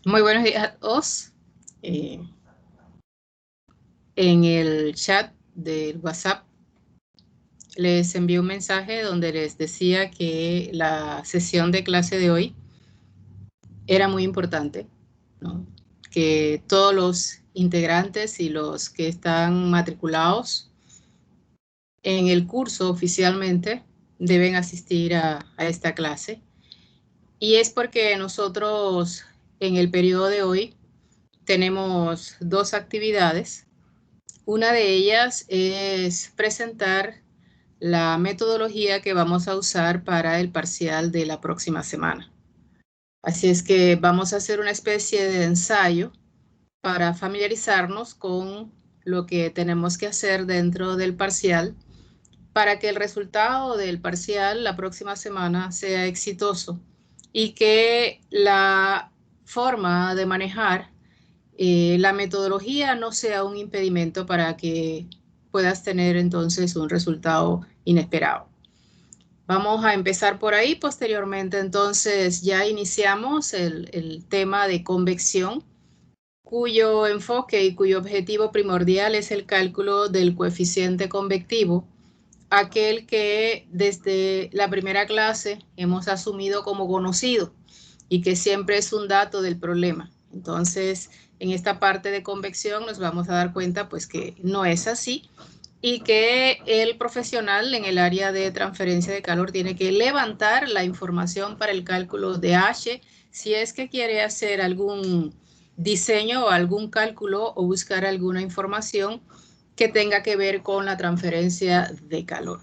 Muy buenos días a todos. Eh, en el chat del WhatsApp les envié un mensaje donde les decía que la sesión de clase de hoy era muy importante, ¿no? Que todos los integrantes y los que están matriculados en el curso oficialmente deben asistir a esta clase. Y es porque nosotros en el periodo de hoy tenemos dos actividades. Una de ellas es presentar la metodología que vamos a usar para el parcial de la próxima semana. Así es que vamos a hacer una especie de ensayo para familiarizarnos con lo que tenemos que hacer dentro del parcial para que el resultado del parcial la próxima semana sea exitoso y que la forma de manejar la metodología no sea un impedimento para que puedas tener entonces un resultado inesperado. Vamos a empezar por ahí, posteriormente entonces ya iniciamos el tema de convección, cuyo enfoque y cuyo objetivo primordial es el cálculo del coeficiente convectivo, aquel que desde la primera clase hemos asumido como conocido y que siempre es un dato del problema. Entonces, en esta parte de convección nos vamos a dar cuenta pues que no es así y que el profesional en el área de transferencia de calor tiene que levantar la información para el cálculo de H si es que quiere hacer algún diseño o algún cálculo o buscar alguna información que tenga que ver con la transferencia de calor.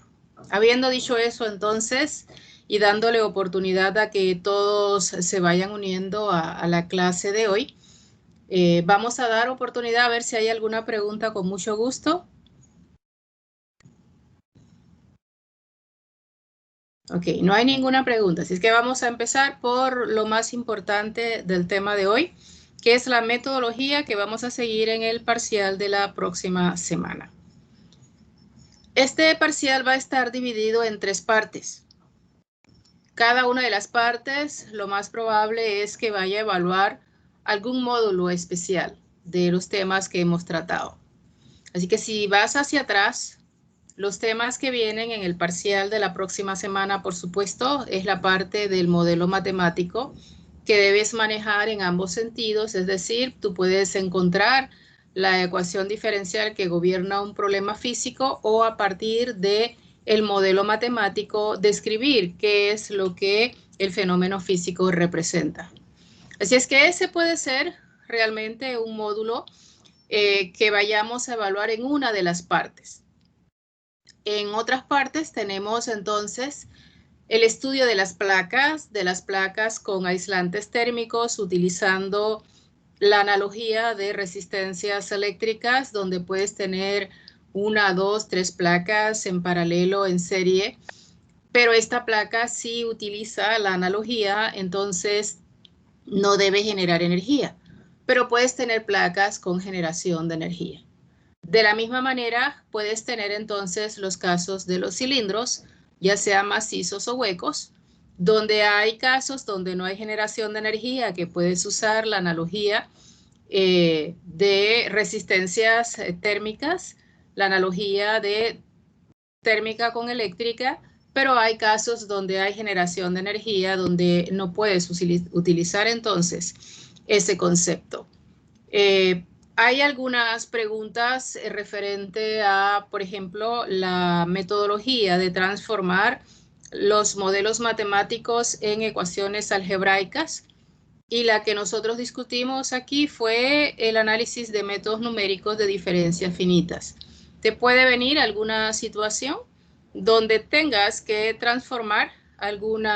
Habiendo dicho eso, entonces, y dándole oportunidad a que todos se vayan uniendo a la clase de hoy, vamos a dar oportunidad a ver si hay alguna pregunta con mucho gusto. Ok, no hay ninguna pregunta, así es que vamos a empezar por lo más importante del tema de hoy, que es la metodología que vamos a seguir en el parcial de la próxima semana. Este parcial va a estar dividido en tres partes. Cada una de las partes, lo más probable es que vaya a evaluar algún módulo especial de los temas que hemos tratado. Así que si vas hacia atrás, los temas que vienen en el parcial de la próxima semana, por supuesto, es la parte del modelo matemático que debes manejar en ambos sentidos, es decir, tú puedes encontrar la ecuación diferencial que gobierna un problema físico o a partir de el modelo matemático describir qué es lo que el fenómeno físico representa. Así es que ese puede ser realmente un módulo que vayamos a evaluar en una de las partes. En otras partes tenemos entonces el estudio de las placas con aislantes térmicos utilizando la analogía de resistencias eléctricas, donde puedes tener una, dos, tres placas en paralelo en serie, pero esta placa sí utiliza la analogía, entonces no debe generar energía, pero puedes tener placas con generación de energía. De la misma manera, puedes tener entonces los casos de los cilindros, ya sean macizos o huecos, donde hay casos donde no hay generación de energía, que puedes usar la analogía de resistencias térmicas, la analogía de térmica con eléctrica, pero hay casos donde hay generación de energía, donde no puedes utilizar entonces ese concepto. Hay algunas preguntas referente a, por ejemplo, la metodología de transformar los modelos matemáticos en ecuaciones algebraicas. Y la que nosotros discutimos aquí fue el análisis de métodos numéricos de diferencias finitas. Te puede venir alguna situación donde tengas que transformar algún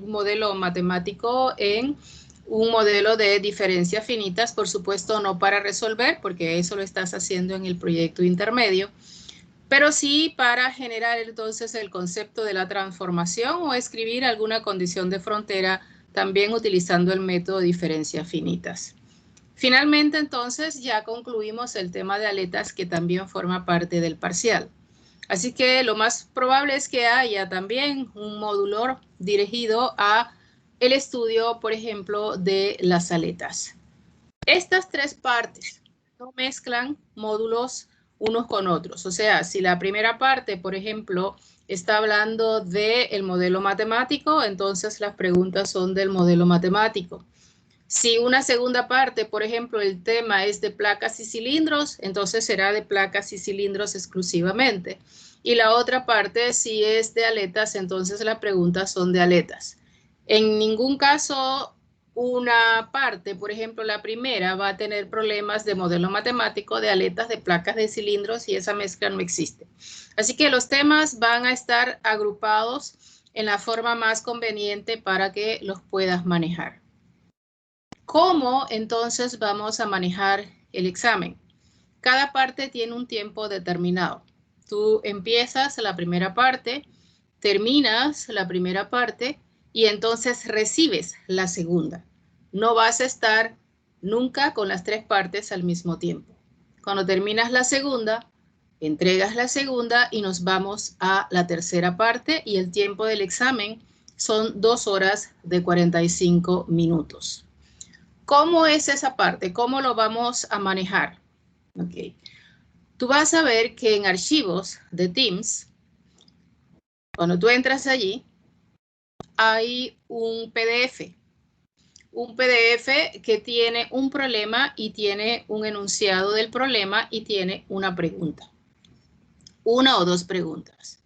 modelo matemático en un modelo de diferencias finitas, por supuesto no para resolver, porque eso lo estás haciendo en el proyecto intermedio, pero sí para generar entonces el concepto de la transformación o escribir alguna condición de frontera también utilizando el método de diferencias finitas. Finalmente, entonces, ya concluimos el tema de aletas que también forma parte del parcial. Así que lo más probable es que haya también un módulo dirigido a el estudio, por ejemplo, de las aletas. Estas tres partes no mezclan módulos unos con otros. O sea, si la primera parte, por ejemplo, está hablando del modelo matemático, entonces las preguntas son del modelo matemático. Si una segunda parte, por ejemplo, el tema es de placas y cilindros, entonces será de placas y cilindros exclusivamente. Y la otra parte, si es de aletas, entonces las preguntas son de aletas. En ningún caso una parte, por ejemplo, la primera va a tener problemas de modelo matemático, de aletas, de placas, de cilindros, y esa mezcla no existe. Así que los temas van a estar agrupados en la forma más conveniente para que los puedas manejar. ¿Cómo entonces vamos a manejar el examen? Cada parte tiene un tiempo determinado. Tú empiezas la primera parte, terminas la primera parte y entonces recibes la segunda. No vas a estar nunca con las tres partes al mismo tiempo. Cuando terminas la segunda, entregas la segunda y nos vamos a la tercera parte y el tiempo del examen son 2 horas de 45 minutos. ¿Cómo es esa parte? ¿Cómo lo vamos a manejar? Ok. Tú vas a ver que en archivos de Teams, cuando tú entras allí, hay un PDF. Un PDF que tiene un problema y tiene un enunciado del problema y tiene una pregunta. Una o dos preguntas.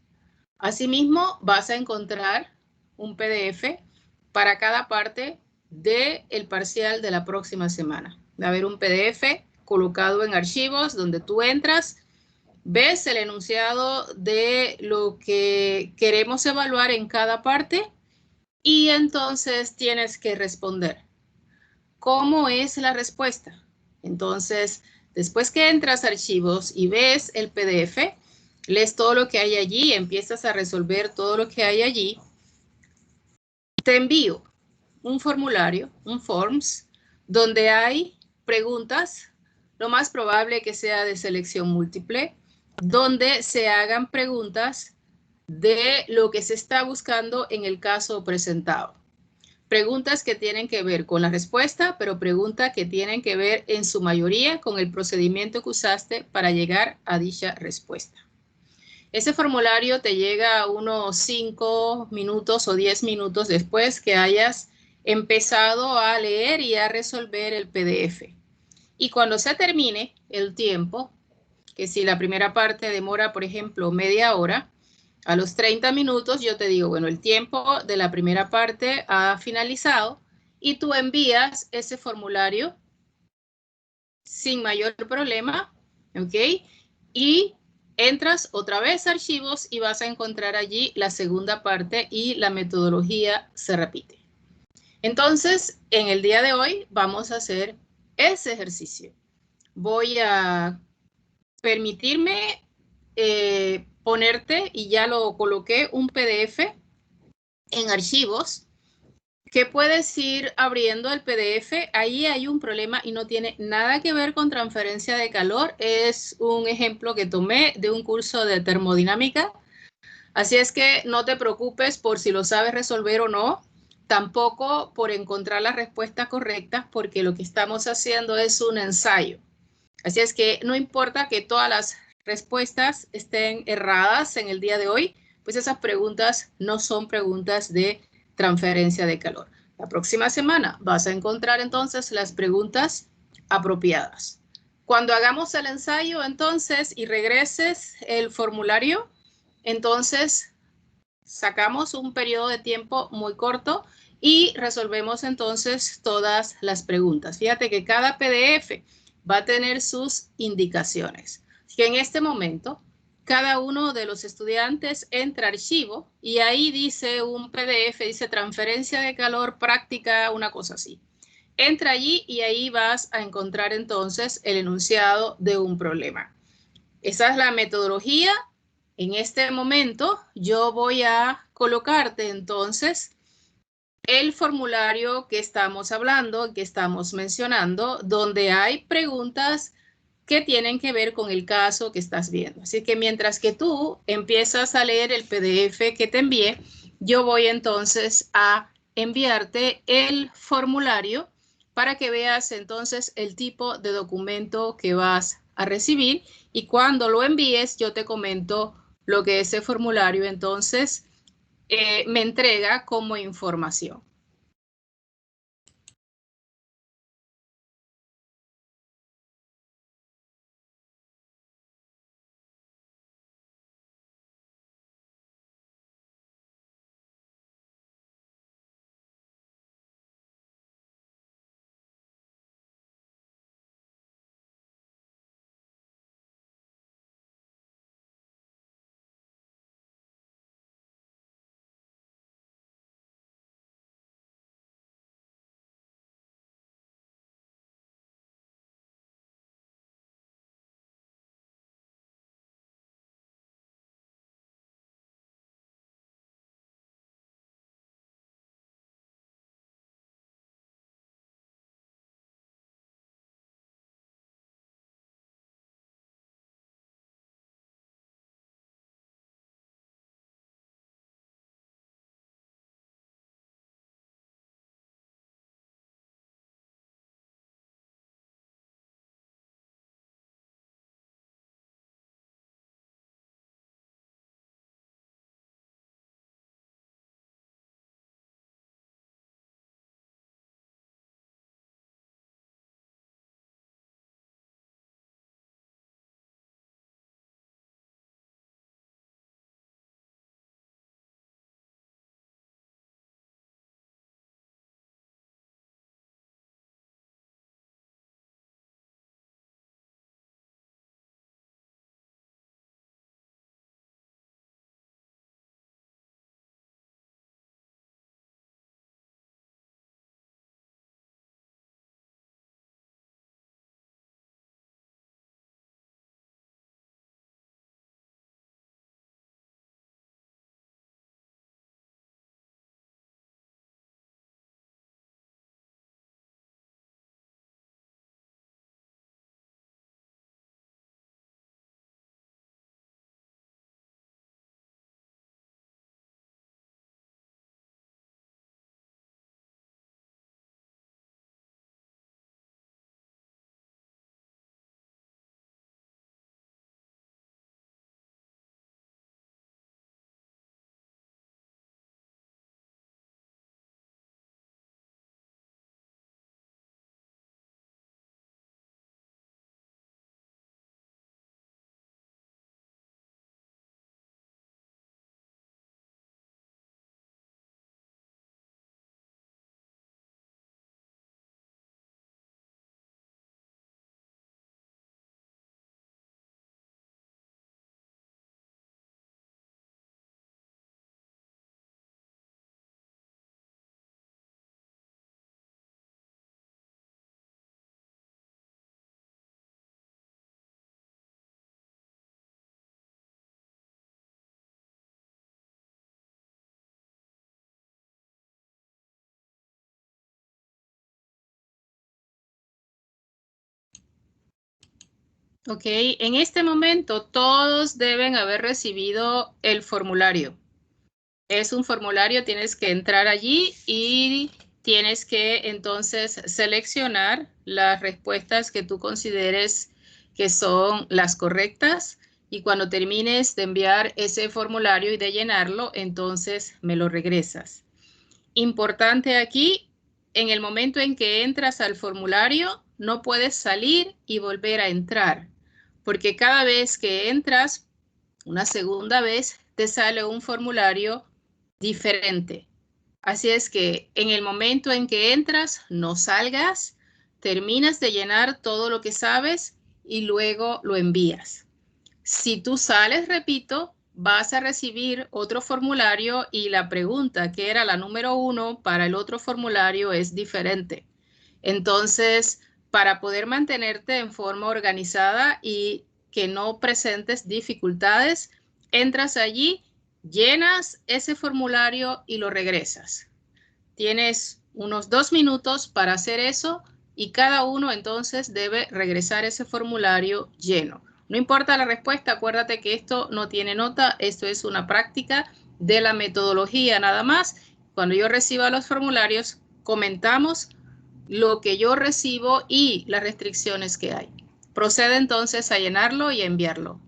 Asimismo, vas a encontrar un PDF para cada parte del parcial de la próxima semana. Va a haber un PDF colocado en archivos donde tú entras, ves el enunciado de lo que queremos evaluar en cada parte y entonces tienes que responder. ¿Cómo es la respuesta? Entonces, después que entras a archivos y ves el PDF, lees todo lo que hay allí, empiezas a resolver todo lo que hay allí, te envío un formulario, un forms, donde hay preguntas, lo más probable que sea de selección múltiple, donde se hagan preguntas de lo que se está buscando en el caso presentado. Preguntas que tienen que ver con la respuesta, pero preguntas que tienen que ver en su mayoría con el procedimiento que usaste para llegar a dicha respuesta. Ese formulario te llega unos 5 minutos o 10 minutos después que hayas empezado a leer y a resolver el PDF. Y cuando se termine el tiempo, que si la primera parte demora, por ejemplo, media hora, a los 30 minutos yo te digo, bueno, el tiempo de la primera parte ha finalizado y tú envías ese formulario sin mayor problema, ¿ok? Y entras otra vez a archivos y vas a encontrar allí la segunda parte y la metodología se repite. Entonces, en el día de hoy vamos a hacer ese ejercicio. Voy a permitirme ponerte, y ya lo coloqué, un PDF en archivos que puedes ir abriendo el PDF. Ahí hay un problema y no tiene nada que ver con transferencia de calor. Es un ejemplo que tomé de un curso de termodinámica. Así es que no te preocupes por si lo sabes resolver o no. Tampoco por encontrar las respuestas correctas, porque lo que estamos haciendo es un ensayo. Así es que no importa que todas las respuestas estén erradas en el día de hoy, pues esas preguntas no son preguntas de transferencia de calor. La próxima semana vas a encontrar entonces las preguntas apropiadas. Cuando hagamos el ensayo entonces y regreses el formulario, entonces sacamos un periodo de tiempo muy corto y resolvemos entonces todas las preguntas. Fíjate que cada PDF va a tener sus indicaciones. Que en este momento, cada uno de los estudiantes entra a archivo y ahí dice un PDF, dice transferencia de calor práctica, una cosa así. Entra allí y ahí vas a encontrar entonces el enunciado de un problema. Esa es la metodología. En este momento yo voy a colocarte entonces el formulario que estamos hablando, que estamos mencionando, donde hay preguntas que tienen que ver con el caso que estás viendo. Así que mientras que tú empiezas a leer el PDF que te envié, yo voy entonces a enviarte el formulario para que veas entonces el tipo de documento que vas a recibir y cuando lo envíes yo te comento lo que ese formulario entonces me entrega como información. Ok, en este momento todos deben haber recibido el formulario. Es un formulario, tienes que entrar allí y tienes que entonces seleccionar las respuestas que tú consideres que son las correctas y cuando termines de enviar ese formulario y de llenarlo, entonces me lo regresas. Importante aquí, en el momento en que entras al formulario, no puedes salir y volver a entrar, porque cada vez que entras, una segunda vez, te sale un formulario diferente. Así es que en el momento en que entras, no salgas, terminas de llenar todo lo que sabes y luego lo envías. Si tú sales, repito, vas a recibir otro formulario y la pregunta que era la número 1 para el otro formulario es diferente. Entonces, para poder mantenerte en forma organizada y que no presentes dificultades, entras allí, llenas ese formulario y lo regresas. Tienes unos 2 minutos para hacer eso y cada uno entonces debe regresar ese formulario lleno. No importa la respuesta, acuérdate que esto no tiene nota, esto es una práctica de la metodología nada más. Cuando yo reciba los formularios, comentamos lo que yo recibo y las restricciones que hay. Procede entonces a llenarlo y a enviarlo.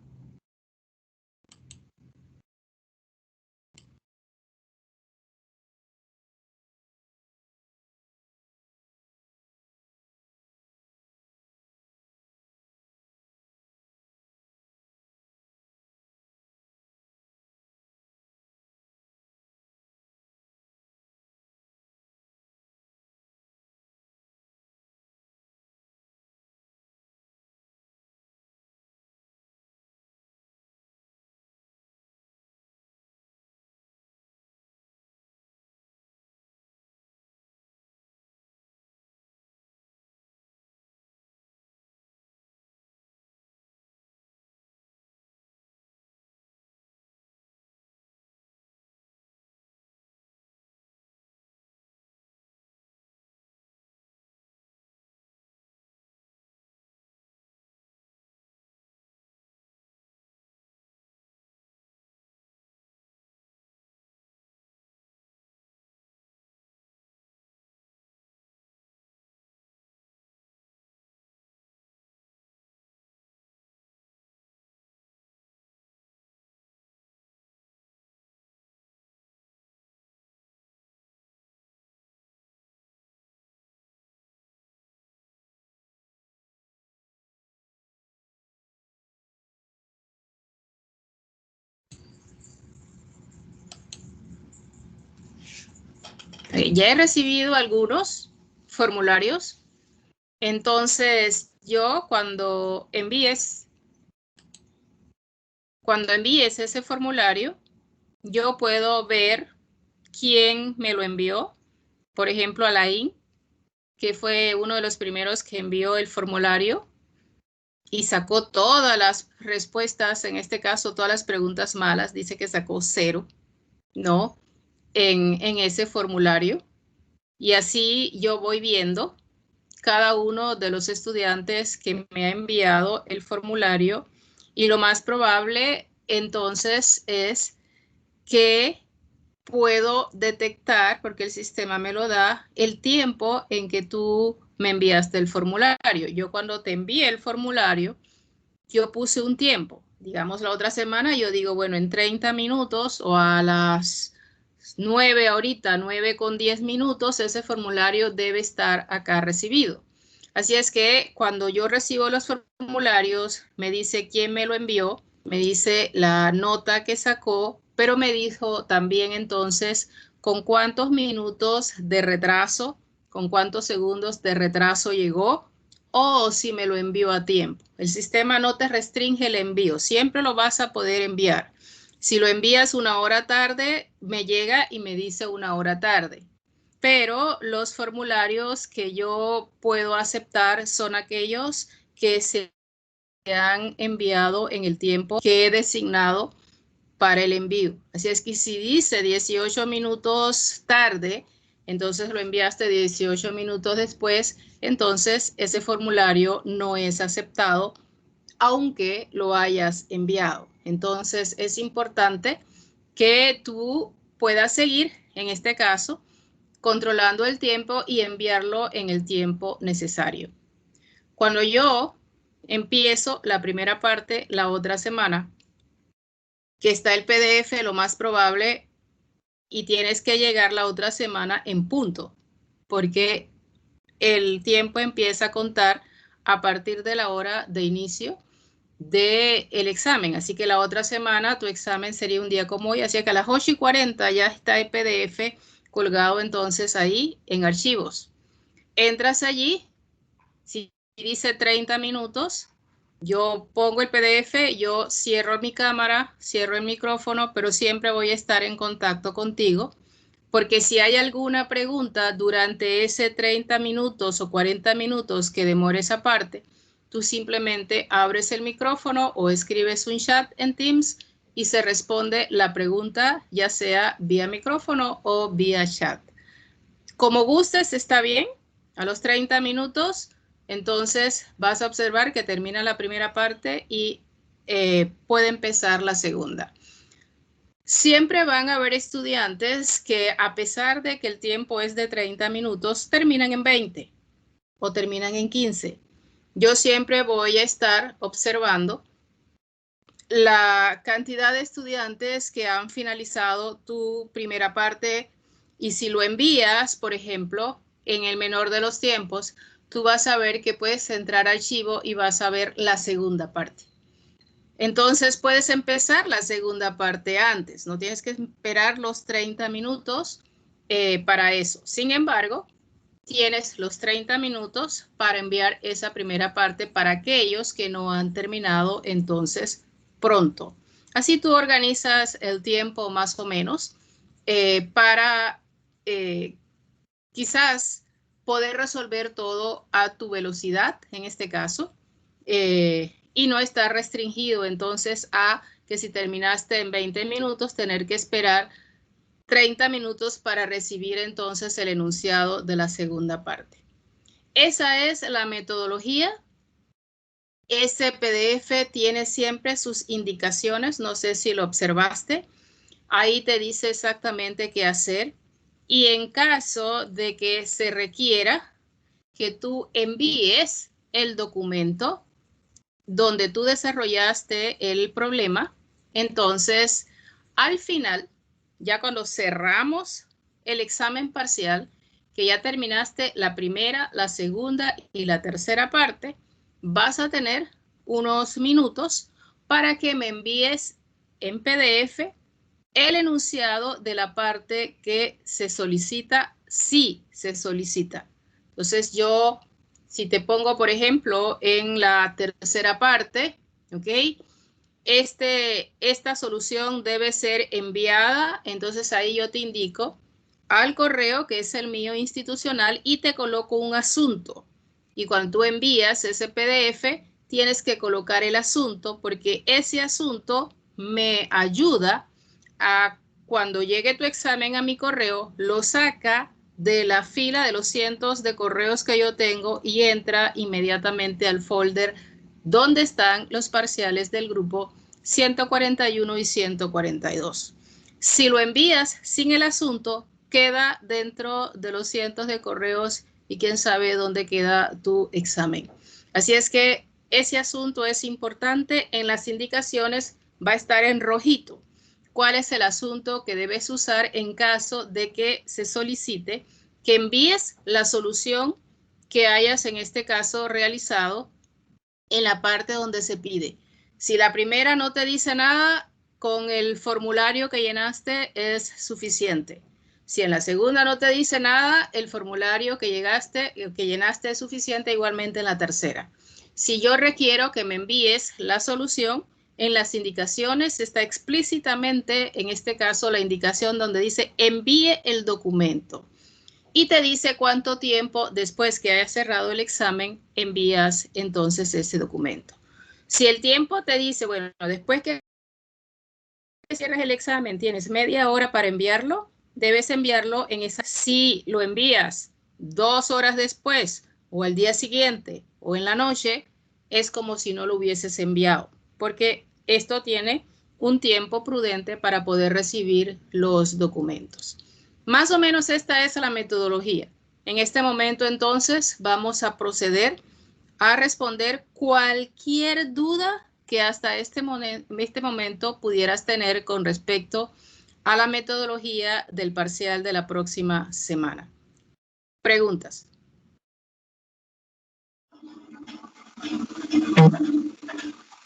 Ya he recibido algunos formularios. Entonces, yo cuando envíes ese formulario, yo puedo ver quién me lo envió. Por ejemplo, Alain, que fue uno de los primeros que envió el formulario y sacó todas las respuestas, en este caso todas las preguntas malas, dice que sacó 0, ¿no? En ese formulario. Y así yo voy viendo cada uno de los estudiantes que me ha enviado el formulario y lo más probable entonces es que puedo detectar, porque el sistema me lo da, el tiempo en que tú me enviaste el formulario. Yo cuando te envié el formulario, yo puse un tiempo. Digamos, la otra semana yo digo, bueno, en 30 minutos o a las 9 ahorita, 9:10, ese formulario debe estar acá recibido. Así es que cuando yo recibo los formularios, me dice quién me lo envió, me dice la nota que sacó, pero me dijo también entonces con cuántos minutos de retraso, con cuántos segundos de retraso llegó o si me lo envío a tiempo. El sistema no te restringe el envío, siempre lo vas a poder enviar. Si lo envías 1 hora tarde, me llega y me dice 1 hora tarde. Pero los formularios que yo puedo aceptar son aquellos que se han enviado en el tiempo que he designado para el envío. Así es que si dice 18 minutos tarde, entonces lo enviaste 18 minutos después, entonces ese formulario no es aceptado, aunque lo hayas enviado. Entonces es importante que tú puedas seguir, en este caso, controlando el tiempo y enviarlo en el tiempo necesario. Cuando yo empiezo la primera parte la otra semana, que está el PDF, lo más probable, y tienes que llegar la otra semana en punto, porque el tiempo empieza a contar a partir de la hora de inicio del examen. Así que la otra semana tu examen sería un día como hoy, así que a las 8:40 ya está el PDF colgado entonces ahí en archivos. Entras allí, si dice 30 minutos, yo pongo el PDF, yo cierro mi cámara, cierro el micrófono, pero siempre voy a estar en contacto contigo, porque si hay alguna pregunta durante ese 30 minutos o 40 minutos que demore esa parte, tú simplemente abres el micrófono o escribes un chat en Teams y se responde la pregunta, ya sea vía micrófono o vía chat. Como gustes, está bien. A los 30 minutos, entonces vas a observar que termina la primera parte y puede empezar la segunda. Siempre van a haber estudiantes que, a pesar de que el tiempo es de 30 minutos, terminan en 20. o terminan en 15. Yo siempre voy a estar observando la cantidad de estudiantes que han finalizado tu primera parte y si lo envías, por ejemplo, en el menor de los tiempos, tú vas a ver que puedes entrar al archivo y vas a ver la segunda parte. Entonces puedes empezar la segunda parte antes, no tienes que esperar los 30 minutos para eso. Sin embargo, tienes los 30 minutos para enviar esa primera parte para aquellos que no han terminado entonces pronto. Así tú organizas el tiempo más o menos para quizás poder resolver todo a tu velocidad, en este caso, y no estar restringido entonces a que si terminaste en 20 minutos, tener que esperar 30 minutos para recibir entonces el enunciado de la segunda parte. Esa es la metodología. Ese PDF tiene siempre sus indicaciones, no sé si lo observaste. Ahí te dice exactamente qué hacer. Y en caso de que se requiera que tú envíes el documento donde tú desarrollaste el problema, entonces al final, ya cuando cerramos el examen parcial, que ya terminaste la primera, la segunda y la tercera parte, vas a tener unos minutos para que me envíes en PDF el enunciado de la parte que se solicita, sí se solicita. Entonces yo, si te pongo, por ejemplo, en la tercera parte, ¿ok? Esta solución debe ser enviada, entonces ahí yo te indico al correo, que es el mío institucional, y te coloco un asunto. Y cuando tú envías ese PDF, tienes que colocar el asunto, porque ese asunto me ayuda a, cuando llegue tu examen a mi correo, lo saca de la fila de los cientos de correos que yo tengo y entra inmediatamente al folder donde están los parciales del grupo 141 y 142. Si lo envías sin el asunto, queda dentro de los cientos de correos y quién sabe dónde queda tu examen. Así es que ese asunto es importante. En las indicaciones va a estar en rojito. ¿Cuál es el asunto que debes usar en caso de que se solicite que envíes la solución que hayas en este caso realizado en la parte donde se pide? Si la primera no te dice nada, con el formulario que llenaste es suficiente. Si en la segunda no te dice nada, el formulario que llenaste es suficiente, igualmente en la tercera. Si yo requiero que me envíes la solución, en las indicaciones está explícitamente, en este caso, la indicación donde dice envíe el documento. Y te dice cuánto tiempo después que hayas cerrado el examen envías entonces ese documento. Si el tiempo te dice, bueno, después que cierres el examen tienes media hora para enviarlo, debes enviarlo en esa. Si lo envías 2 horas después o al día siguiente o en la noche, es como si no lo hubieses enviado, porque esto tiene un tiempo prudente para poder recibir los documentos. Más o menos esta es la metodología. En este momento entonces vamos a proceder a responder cualquier duda que hasta este momento pudieras tener con respecto a la metodología del parcial de la próxima semana. Preguntas.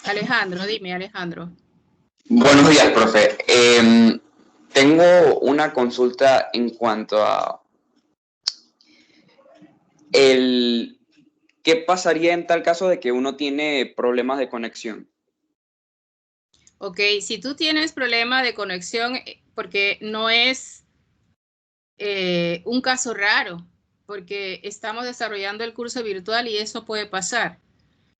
Alejandro, dime, Alejandro. Buenos días, profe. Tengo una consulta en cuanto a ¿qué pasaría en tal caso de que uno tiene problemas de conexión? Ok, si tú tienes problema de conexión, porque no es un caso raro, porque estamos desarrollando el curso virtual y eso puede pasar.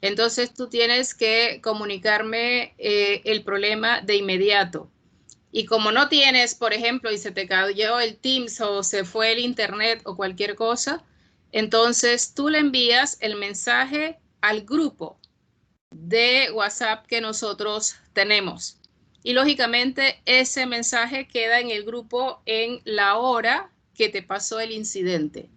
Entonces tú tienes que comunicarme el problema de inmediato. Y como no tienes, por ejemplo, y se te cayó el Teams o se fue el Internet o cualquier cosa, entonces tú le envías el mensaje al grupo de WhatsApp que nosotros tenemos. Y lógicamente ese mensaje queda en el grupo en la hora que te pasó el incidente.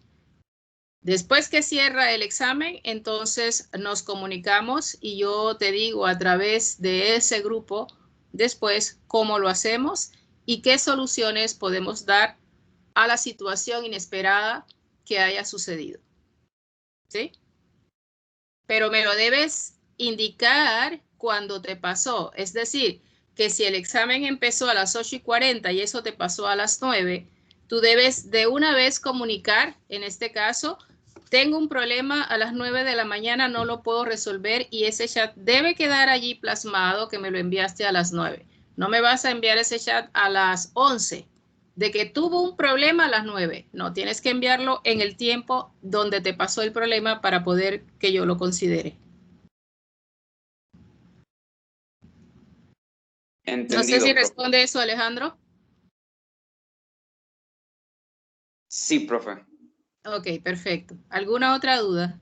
Después que cierra el examen, entonces nos comunicamos y yo te digo a través de ese grupo después cómo lo hacemos y qué soluciones podemos dar a la situación inesperada que haya sucedido. ¿Sí? Pero me lo debes indicar cuando te pasó. Es decir, que si el examen empezó a las 8:40 y eso te pasó a las 9, tú debes de una vez comunicar, en este caso, tengo un problema a las 9 de la mañana, no lo puedo resolver y ese chat debe quedar allí plasmado que me lo enviaste a las 9. No me vas a enviar ese chat a las 11 de que tuvo un problema a las 9. No, tienes que enviarlo en el tiempo donde te pasó el problema para poder que yo lo considere. Entendido, No sé si profe. responde eso, Alejandro. Sí, profe. Ok, perfecto. ¿Alguna otra duda?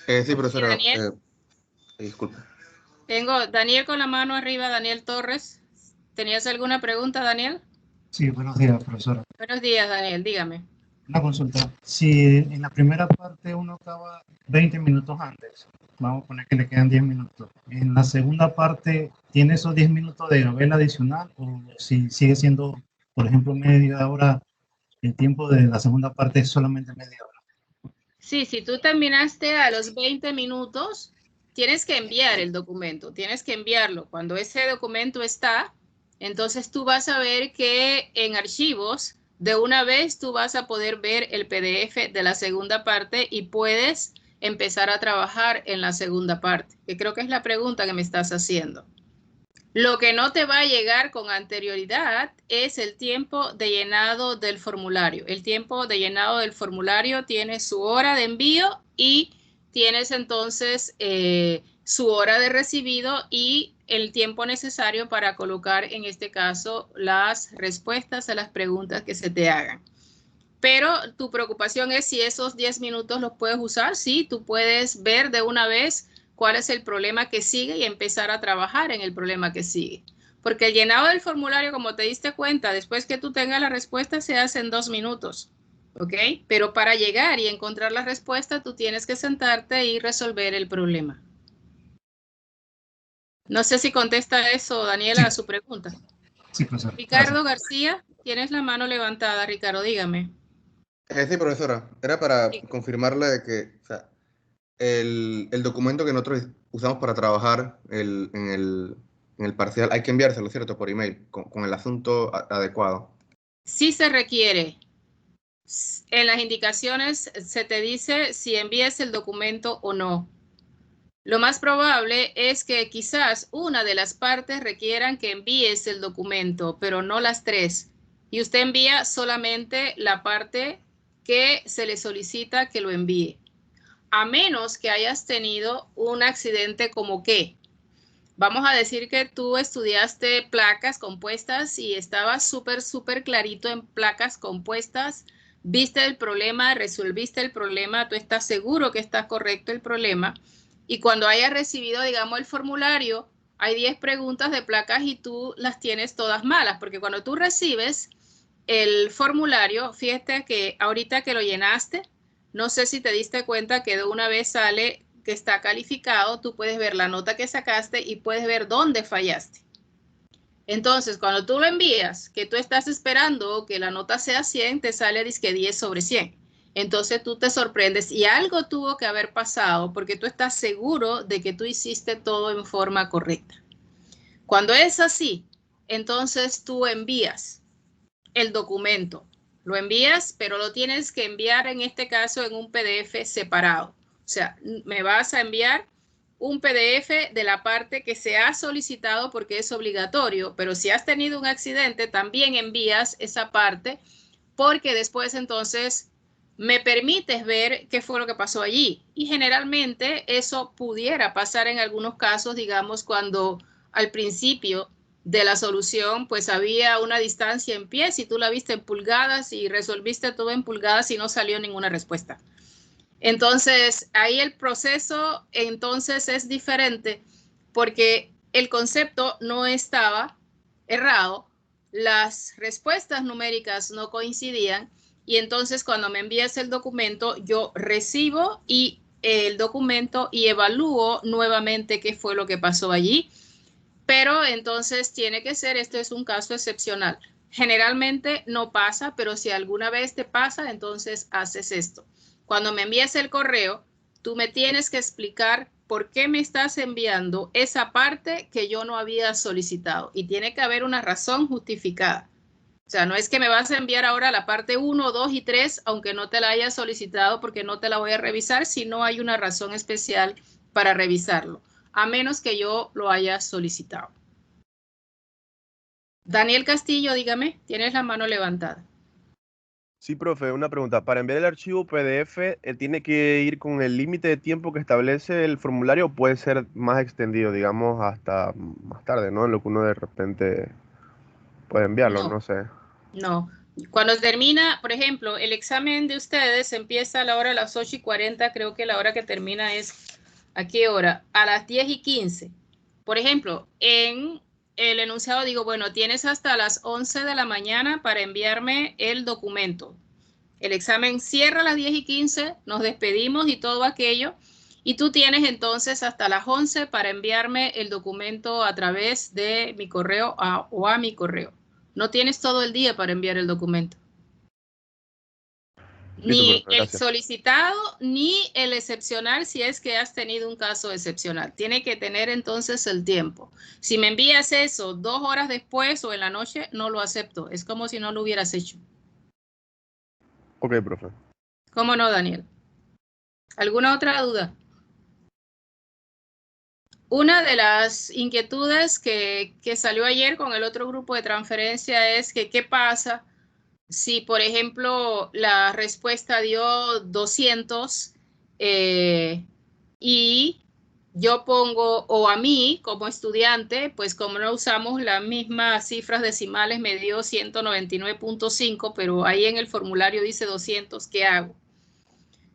Sí, profesora. Daniel. Disculpe. Tengo Daniel con la mano arriba, Daniel Torres. ¿Tenías alguna pregunta, Daniel? Sí, buenos días, profesora. Buenos días, Daniel, dígame. Una consulta. Si en la primera parte uno acaba 20 minutos antes, vamos a poner que le quedan 10 minutos. En la segunda parte, ¿tiene esos 10 minutos de nivel adicional o si sigue siendo, por ejemplo, media hora, el tiempo de la segunda parte es solamente media hora? Sí, si tú terminaste a los 20 minutos, tienes que enviar el documento, tienes que enviarlo. Cuando ese documento está, entonces tú vas a ver que en archivos, de una vez tú vas a poder ver el PDF de la segunda parte y puedes empezar a trabajar en la segunda parte, que creo que es la pregunta que me estás haciendo. Lo que no te va a llegar con anterioridad es el tiempo de llenado del formulario. El tiempo de llenado del formulario tiene su hora de envío y tienes entonces su hora de recibido y el tiempo necesario para colocar, en este caso, las respuestas a las preguntas que se te hagan. Pero tu preocupación es si esos 10 minutos los puedes usar. Sí, tú puedes ver de una vez cuál es el problema que sigue y empezar a trabajar en el problema que sigue. Porque el llenado del formulario, como te diste cuenta, después que tú tengas la respuesta, se hace en 2 minutos. ¿Ok? Pero para llegar y encontrar la respuesta, tú tienes que sentarte y resolver el problema. No sé si contesta eso, Daniela, Sí. a su pregunta. Sí, profesor. Ricardo Gracias. García, tienes la mano levantada. Ricardo, dígame. Sí, profesora. Era para Sí. confirmarle de que, o sea, el documento que nosotros usamos para trabajar en el parcial hay que enviárselo, ¿cierto? Por email, con el asunto adecuado. Sí se requiere. En las indicaciones se te dice si envías el documento o no. Lo más probable es que quizás una de las partes requieran que envíes el documento, pero no las tres. Y usted envía solamente la parte que se le solicita que lo envíe. A menos que hayas tenido un accidente como que, vamos a decir que tú estudiaste placas compuestas y estabas súper clarito en placas compuestas, viste el problema, resolviste el problema, tú estás seguro que está correcto el problema y cuando hayas recibido, digamos, el formulario, hay 10 preguntas de placas y tú las tienes todas malas, porque cuando tú recibes el formulario, fíjate que ahorita que lo llenaste, no sé si te diste cuenta que de una vez sale que está calificado, tú puedes ver la nota que sacaste y puedes ver dónde fallaste. Entonces, cuando tú lo envías, que tú estás esperando que la nota sea 100, te sale disque 10 sobre 100. Entonces tú te sorprendes y algo tuvo que haber pasado porque tú estás seguro de que tú hiciste todo en forma correcta. Cuando es así, entonces tú envías el documento. Lo envías, pero lo tienes que enviar en este caso en un PDF separado. O sea, me vas a enviar un PDF de la parte que se ha solicitado porque es obligatorio, pero si has tenido un accidente, también envías esa parte porque después entonces me permites ver qué fue lo que pasó allí. Y generalmente eso pudiera pasar en algunos casos, digamos, cuando al principio de la solución, pues había una distancia en pies y tú la viste en pulgadas y resolviste todo en pulgadas y no salió ninguna respuesta. Entonces, ahí el proceso entonces es diferente porque el concepto no estaba errado, las respuestas numéricas no coincidían y entonces cuando me envías el documento, yo recibo el documento y evalúo nuevamente qué fue lo que pasó allí. Pero entonces tiene que ser, esto es un caso excepcional. Generalmente no pasa, pero si alguna vez te pasa, entonces haces esto. Cuando me envíes el correo, tú me tienes que explicar por qué me estás enviando esa parte que yo no había solicitado. Y tiene que haber una razón justificada. O sea, no es que me vas a enviar ahora la parte 1, 2 y 3, aunque no te la hayas solicitado porque no te la voy a revisar si no hay una razón especial para revisarlo, a menos que yo lo haya solicitado. Daniel Castillo, dígame, tienes la mano levantada. Sí, profe, una pregunta. Para enviar el archivo PDF, ¿tiene que ir con el límite de tiempo que establece el formulario o puede ser más extendido, digamos, hasta más tarde, ¿no? En lo que uno de repente puede enviarlo, no sé. No. Cuando termina, por ejemplo, el examen de ustedes empieza a la hora de las 8:40, creo que la hora que termina es, ¿a qué hora? A las 10:15. Por ejemplo, en el enunciado digo, bueno, tienes hasta las 11 de la mañana para enviarme el documento. El examen cierra a las 10:15, nos despedimos y todo aquello, y tú tienes entonces hasta las 11 para enviarme el documento a través de mi correo o a mi correo. No tienes todo el día para enviar el documento. Ni el solicitado ni el excepcional si es que has tenido un caso excepcional. Tiene que tener entonces el tiempo. Si me envías eso 2 horas después o en la noche, no lo acepto. Es como si no lo hubieras hecho. Ok, profe. ¿Cómo no, Daniel? ¿Alguna otra duda? Una de las inquietudes que salió ayer con el otro grupo de transferencia es que qué pasa si, por ejemplo, la respuesta dio 200 y yo pongo, o a mí como estudiante, pues como no usamos las mismas cifras decimales, me dio 199.5, pero ahí en el formulario dice 200, ¿qué hago?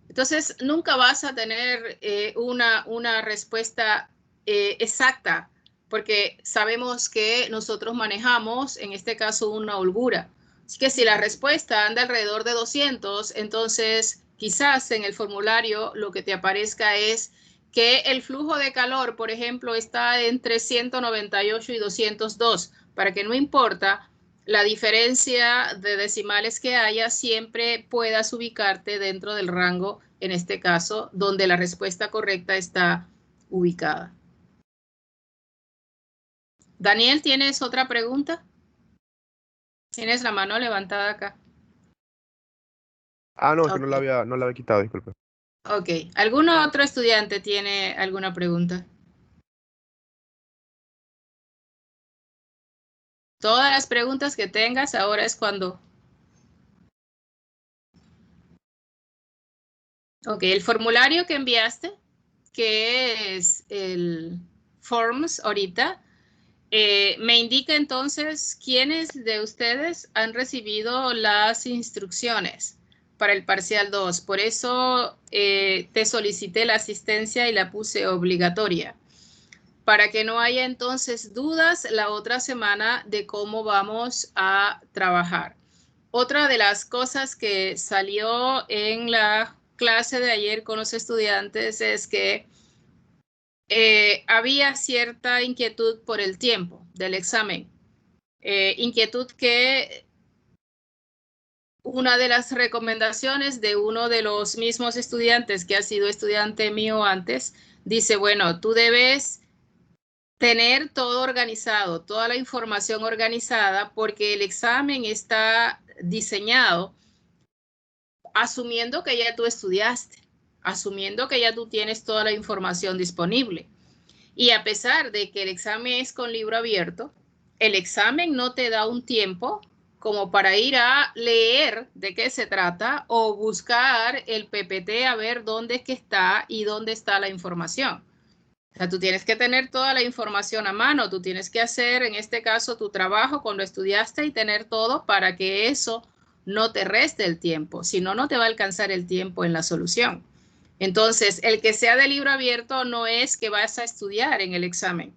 Entonces, nunca vas a tener una respuesta exacta, porque sabemos que nosotros manejamos, en este caso, una holgura. Así que si la respuesta anda alrededor de 200, entonces quizás en el formulario lo que te aparezca es que el flujo de calor, por ejemplo, está entre 198 y 202, para que no importa la diferencia de decimales que haya, siempre puedas ubicarte dentro del rango, en este caso, donde la respuesta correcta está ubicada. Daniel, ¿tienes otra pregunta? Tienes la mano levantada acá. Ah, no, es que no la había quitado, disculpe. Ok. ¿Algún otro estudiante tiene alguna pregunta? Todas las preguntas que tengas, ahora es cuando... Ok, el formulario que enviaste, que es el Forms ahorita, me indica entonces quiénes de ustedes han recibido las instrucciones para el parcial 2. Por eso te solicité la asistencia y la puse obligatoria, para que no haya entonces dudas la otra semana de cómo vamos a trabajar. Otra de las cosas que salió en la clase de ayer con los estudiantes es que había cierta inquietud por el tiempo del examen. Inquietud que una de las recomendaciones de uno de los mismos estudiantes que ha sido estudiante mío antes, dice, bueno, tú debes tener todo organizado, toda la información organizada, porque el examen está diseñado asumiendo que ya tú estudiaste, asumiendo que ya tú tienes toda la información disponible. Y a pesar de que el examen es con libro abierto, el examen no te da un tiempo como para ir a leer de qué se trata o buscar el PPT a ver dónde es que está y dónde está la información. O sea, tú tienes que tener toda la información a mano, tú tienes que hacer, en este caso, tu trabajo cuando estudiaste y tener todo para que eso no te reste el tiempo, si no, no te va a alcanzar el tiempo en la solución. Entonces, el que sea de libro abierto no es que vas a estudiar en el examen.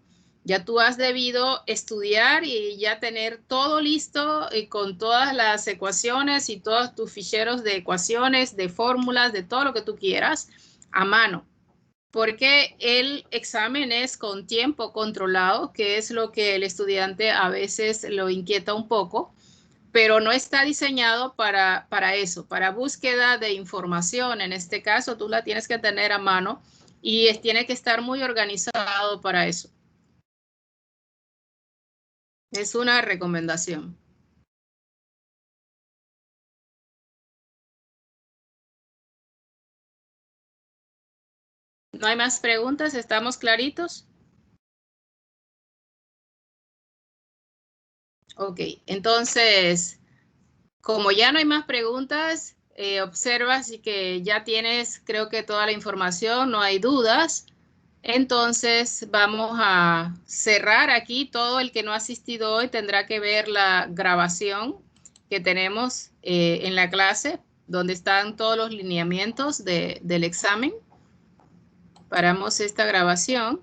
Ya tú has debido estudiar y ya tener todo listo y con todas las ecuaciones y todos tus ficheros de ecuaciones, de fórmulas, de todo lo que tú quieras a mano. Porque el examen es con tiempo controlado, que es lo que el estudiante a veces lo inquieta un poco, pero no está diseñado para eso, para búsqueda de información. En este caso, tú la tienes que tener a mano y tiene que estar muy organizado para eso. Es una recomendación. ¿No hay más preguntas? ¿Estamos claritos? Ok, entonces, como ya no hay más preguntas, observas y que ya tienes, creo que toda la información, no hay dudas. Entonces, vamos a cerrar aquí. Todo el que no ha asistido hoy tendrá que ver la grabación que tenemos en la clase, donde están todos los lineamientos del examen. Paramos esta grabación.